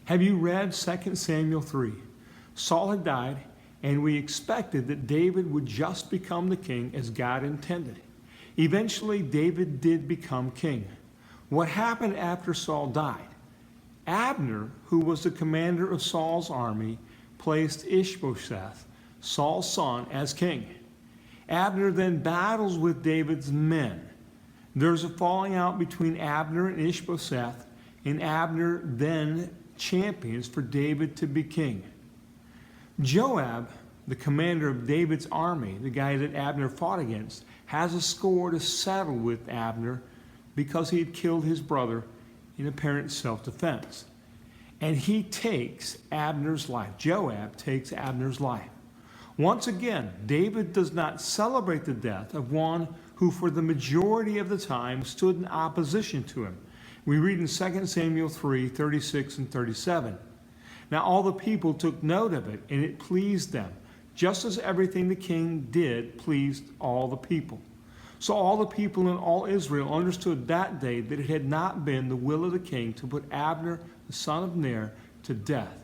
Have you read 2 Samuel 3? Saul had died, and we expected that David would just become the king as God intended. Eventually, David did become king. What happened after Saul died? Abner, who was the commander of Saul's army, placed Ishbosheth, Saul's son, as king. Abner then battles with David's men. There's a falling out between Abner and Ishbosheth, and Abner then champions for David to be king. Joab, the commander of David's army, the guy that Abner fought against, has a score to settle with Abner because he had killed his brother in apparent self-defense. And he takes Abner's life. Joab takes Abner's life. Once again, David does not celebrate the death of one who for the majority of the time stood in opposition to him. We read in 2 Samuel 3, 36 and 37. Now all the people took note of it, and it pleased them, just as everything the king did pleased all the people. So all the people in all Israel understood that day that it had not been the will of the king to put Abner, the son of Ner, to death.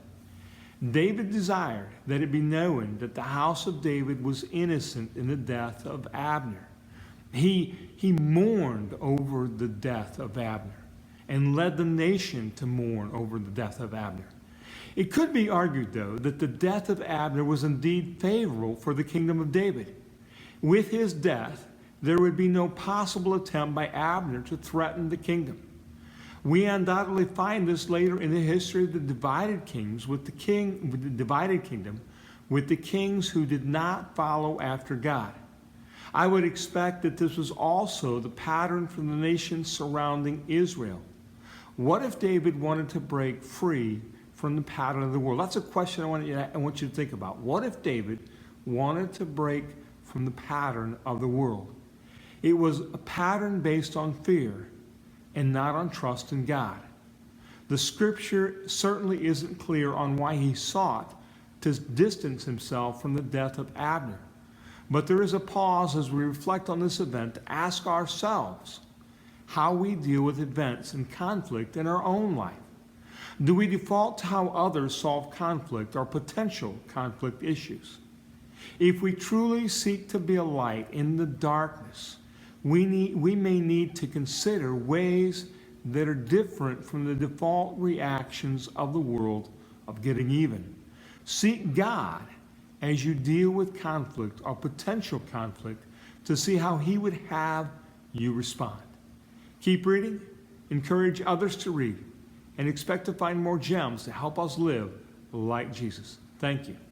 David desired that it be known that the house of David was innocent in the death of Abner. He mourned over the death of Abner and led the nation to mourn over the death of Abner. It could be argued, though, that the death of Abner was indeed favorable for the kingdom of David. With his death, there would be no possible attempt by Abner to threaten the kingdom. We undoubtedly find this later in the history of the divided kingdom, with the kings who did not follow after God. I would expect that this was also the pattern for the nations surrounding Israel. What if David wanted to break free from the pattern of the world? That's a question I want you to think about. What if David wanted to break from the pattern of the world? It was a pattern based on fear and not on trust in God. The scripture certainly isn't clear on why he sought to distance himself from the death of Abner. But there is a pause as we reflect on this event to ask ourselves how we deal with events and conflict in our own life. Do we default to how others solve conflict or potential conflict issues? If we truly seek to be a light in the darkness, we may need to consider ways that are different from the default reactions of the world of getting even. Seek God as you deal with conflict or potential conflict to see how He would have you respond. Keep reading, encourage others to read, and expect to find more gems to help us live like Jesus. Thank you.